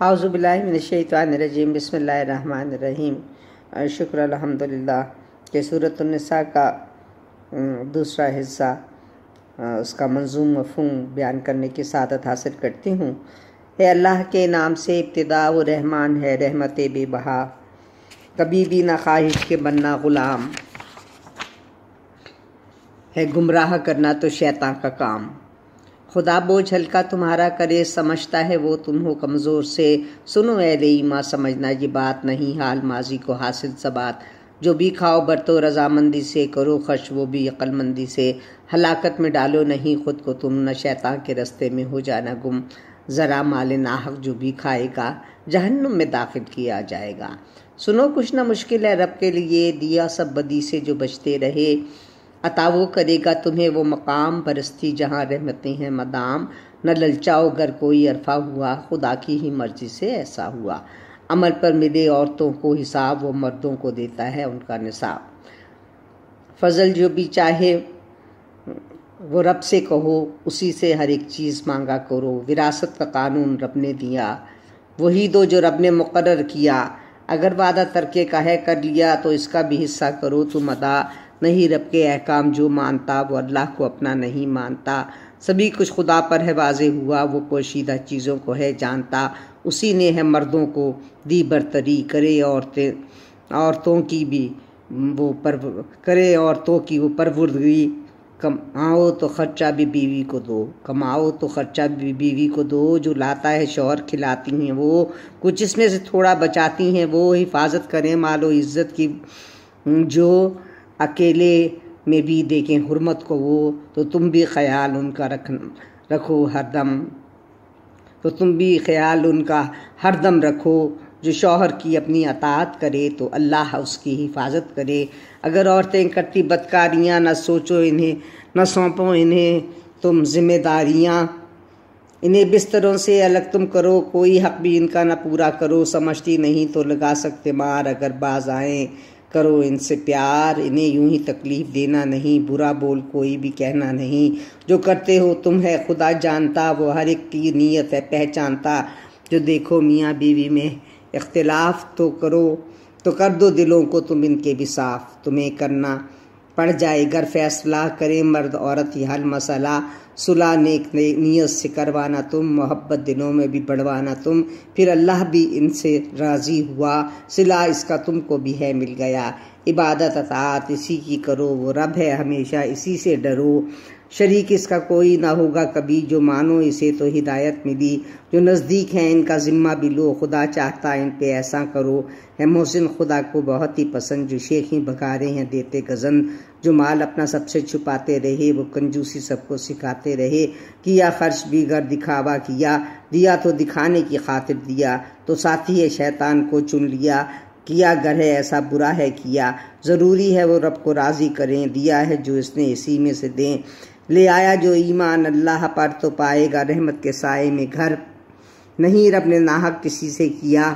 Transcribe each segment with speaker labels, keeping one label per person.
Speaker 1: اعوذ باللہ من الشیطان الرجیم، بسم اللہ الرحمن الرحیم۔ شکر الحمدللہ کہ سورۃ النساء کا دوسرا حصہ اس کا منظوم مفہوم بیان کرنے کی سعادت حاصل کرتی ہوں۔ اے اللہ کے نام سے ابتدا، وہ رحمان ہے رحمت بے بہا، کبھی بھی نہ خواہش کے بننا غلام ہے، گمراہ کرنا تو شیطان کا کام۔ خدا بوجھ ہلکا تمہارا کرے، سمجھتا ہے وہ تم ہو کمزور سے۔ سنو اہل ایمان، سمجھنا یہ بات نہیں، حال ماضی کو حاصل ثبات۔ جو بھی کھاؤ برتو رضامندی سے، کرو خرچ وہ بھی عقل مندی سے۔ ہلاکت میں ڈالو نہیں خود کو تم، نہ شیطان کے رستے میں ہو جانا گم۔ ذرا مال ناحق جو بھی کھائے گا، جہنم میں داخل کیا جائے گا۔ سنو کچھ نہ مشکل ہے رب کے لیے، دیا سب بدی سے جو بچتے رہے۔ عطا وہ کرے گا تمہیں وہ مقام، برستی جہاں رحمتیں ہیں مدام۔ نہ للچاؤ گر کوئی عرفہ ہوا، خدا کی ہی مرضی سے ایسا ہوا۔ عمل پر ملے عورتوں کو حساب، وہ مردوں کو دیتا ہے ان کا نصاب۔ فضل جو بھی چاہے وہ رب سے کہو، اسی سے ہر ایک چیز مانگا کرو۔ وراثت کا قانون رب نے دیا، وہی دو جو رب نے مقرر کیا۔ اگر وعدہ ترکے کا ہے کر لیا، تو اس کا بھی حصہ کرو تم ادا۔ نہیں رب کے احکام جو مانتا، وہ اللہ کو اپنا نہیں مانتا۔ سبھی کچھ خدا پر ہے واضح ہوا، وہ پوشیدہ چیزوں کو ہے جانتا۔ اسی نے ہے مردوں کو دی برتری، کرے عورتوں کی وہ پروردگی۔ کماؤ تو خرچہ بھی بیوی کو دو، جو لاتا ہے شوہر کھلاتی ہیں وہ، کچھ اس میں سے تھوڑا بچاتی ہیں وہ۔ حفاظت کریں مال و عزت کی، جو اکیلے میں بھی دیکھیں حرمت کو وہ، تو تم بھی خیال ان کا ہر دم رکھو۔ جو شوہر کی اپنی اطاعت کرے، تو اللہ اس کی حفاظت کرے۔ اگر عورتیں کرتی بدکاریاں، نہ سونپو انہیں تم ذمہ داریاں۔ انہیں بستروں سے الگ تم کرو، کوئی حق بھی ان کا نہ پورا کرو۔ سمجھتی نہیں تو لگا سکتے مار، اگر باز آئیں کرو ان سے پیار۔ انہیں یوں ہی تکلیف دینا نہیں، برا بول کوئی بھی کہنا نہیں۔ جو کرتے ہو تم ہے خدا جانتا، وہ ہر ایک کی نیت ہے پہچانتا۔ جو دیکھو میاں بیوی میں اختلاف، تو کر دو دلوں کو تم ان کے بھی صاف۔ تمہیں کرنا پڑ جائے گر فیصلہ، کریں مرد عورت یہ حل مسئلہ۔ صلح نیک نیت سے کروانا تم، محبت دلوں میں بھی بڑھوانا تم۔ پھر اللہ بھی ان سے راضی ہوا، صلہ اس کا تم کو بھی ہے مل گیا۔ عبادت اطاعت اسی کی کرو، وہ رب ہے ہمیشہ اسی سے ڈرو۔ شریک اس کا کوئی نہ ہوگا کبھی، جو مانو اسے تو ہدایت ملی۔ جو نزدیک ہیں ان کا ذمہ بھی لو، خدا چاہتا ان پہ ایسا کرو۔ ہے محسن خدا کو بہت ہی پسند، جو شیخی بکارے ہیں دیتے گزن۔ جو مال اپنا سب سے چھپاتے رہے، وہ کنجوسی سب کو سکھاتے رہے۔ کیا خرچ بھی گر دکھاوا دیا تو دکھانے کی خاطر دیا، تو ساتھی ہے شیطان کو چن لیا۔ کیا گر ہے ایسا برا ہے کیا، ضروری ہے وہ رب کو راضی کریں۔ دیا ہے جو اس نے اسی میں سے دیں، لے آیا جو ایمان اللہ پر، تو پائے گا رحمت کے سائے میں گھر۔ نہیں رب نے ناحق کسی سے کیا،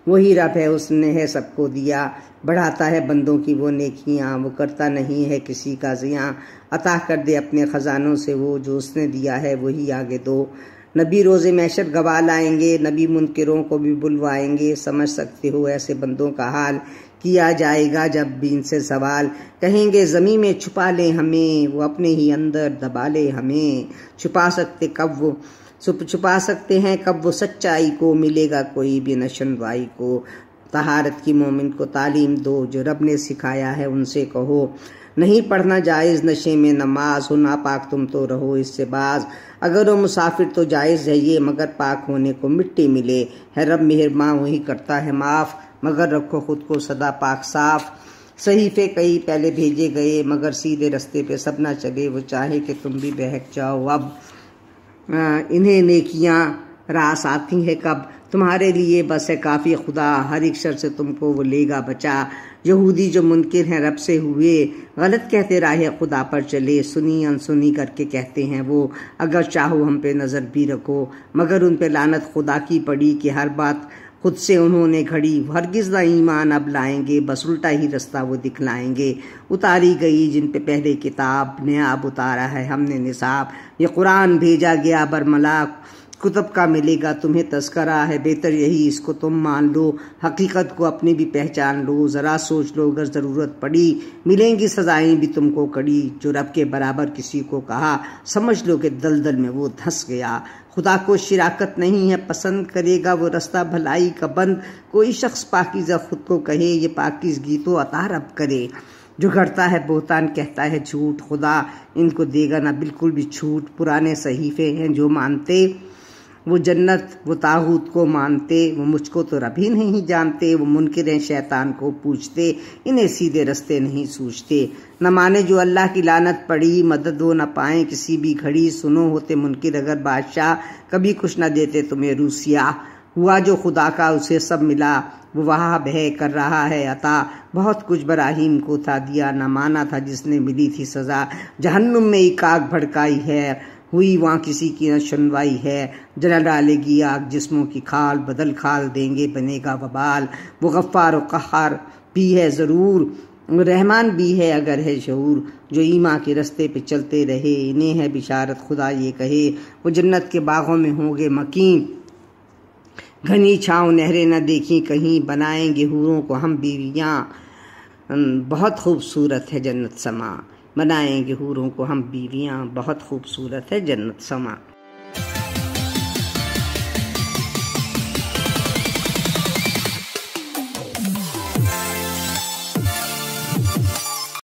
Speaker 1: وہی رب ہے اس نے ہے سب کو دیا۔ بڑھاتا ہے بندوں کی وہ نیکیاں، وہ کرتا نہیں ہے کسی کا زیاں۔ عطا کر دے اپنے خزانوں سے وہ، جو اس نے دیا ہے وہی آگے دو۔ نبی روز محشر گواہ لائیں گے، نبی منکروں کو بھی بلوائیں گے۔ سمجھ سکتے ہو ایسے بندوں کا حال، کیا جائے گا جب بھی ان سے سوال۔ کہیں گے زمین میں چھپا لے ہمیں، وہ اپنے ہی اندر دبا لے ہمیں۔ چھپا سکتے ہیں کب وہ سچائی کو، ملے گا کوئی بھی نہ شنوائی کو۔ طہارت کی مومن کو تعلیم دو، جو رب نے سکھایا ہے ان سے کہو۔ نہیں پڑھنا جائز نشے میں نماز، ہو ناپاک تم تو رہو اس سے باز۔ اگر وہ مسافر تو جائز ہے یہ، مگر پاک ہونے کو مٹی ملے۔ ہے رب مہرباں وہی کرتا ہے معاف، مگر رکھو خود کو سدا پاک صاف۔ صحیفے کئی پہلے بھیجے گئے، مگر سیدھے رستے پہ سب نہ چلے۔ وہ چاہے کہ تم بھی بہک جاؤ اب، انہیں نیکیاں راس آتی ہے کب۔ تمہارے لیے بس ہے کافی خدا، ہر ایک شر سے تم کو وہ لے گا بچا۔ یہودی جو منکر ہیں رب سے ہوئے، غلط کہتے راہ خدا پر چلے۔ سنی انسنی کر کے کہتے ہیں وہ، اگر چاہو ہم پہ نظر بھی رکھو۔ مگر ان پہ لعنت خدا کی پڑی، کہ ہر بات خود سے انہوں نے گھڑی۔ ہرگز نہ ایمان اب لائیں گے، بس الٹا ہی رستہ وہ دکھلائیں گے۔ اتاری گئی جن پہ پہلے کتاب، نیا اب اتارا ہے ہم نے نصاب۔ یہ قرآن بھیجا گیا برملا، کتب کا ملے گا تمہیں تذکرہ ہے، بہتر یہی اس کو تم مان لو، حقیقت کو اپنی بھی پہچان لو، ذرا سوچ لو اگر ضرورت پڑی ملیں گی سزائیں بھی تم کو کڑی، جو رب کے برابر کسی کو کہا سمجھ لو کہ دلدل میں وہ دھنس گیا، خدا کو شراکت نہیں ہے پسند کرے گا وہ رستہ بھلائی کا بند، کوئی شخص پاکیزہ خود کو کہے یہ پاکیزگی تو عطا رب کرے، جو گھڑتا ہے بہتان کہتا ہے جھوٹ، خدا ان کو دے گا نہ بالکل بھی چھوٹ، پرانے صحیفے ہیں جو مانتے وہ جنت وہ طاغوت کو مانتے، وہ مجھ کو تو رب ہی نہیں جانتے، وہ منکر ہیں شیطان کو پوچھتے، انہیں سیدھے رستے نہیں سوچتے، نہ مانے جو اللہ کی لعنت پڑی، مدد وہ نہ پائیں کسی بھی گھڑی، سنو ہوتے منکر اگر بادشاہ کبھی کچھ نہ دیتے تمہیں روسیا، ہوا جو خدا کا اسے سب ملا، وہ وہاب ہے کر رہا ہے عطا، بہت کچھ براہیم کو تھا دیا، نہ مانا تھا جس نے ملی تھی سزا، جہنم میں ایک آگ بھڑکائی ہے، ہوئی وہاں کسی کی نہ سنوائی ہے، جلا ڈالے گی آگ جسموں کی کھال، بدل کھال دیں گے بنے گا وبال، وہ غفار و قہار بھی ہے ضرور، رحمان بھی ہے اگر ہے شعور، جو ایمان کے رستے پہ چلتے رہے انہیں ہے بشارت خدا یہ کہے، وہ جنت کے باغوں میں ہوں گے مکین، گھنی چھاؤں نہریں نہ دیکھیں کہیں، بنائیں گے حوروں کو ہم بیویاں، بہت خوبصورت ہے جنت سما، بنائیں گے حوروں کو ہم بیویاں، بہت خوبصورت ہے جنت سما۔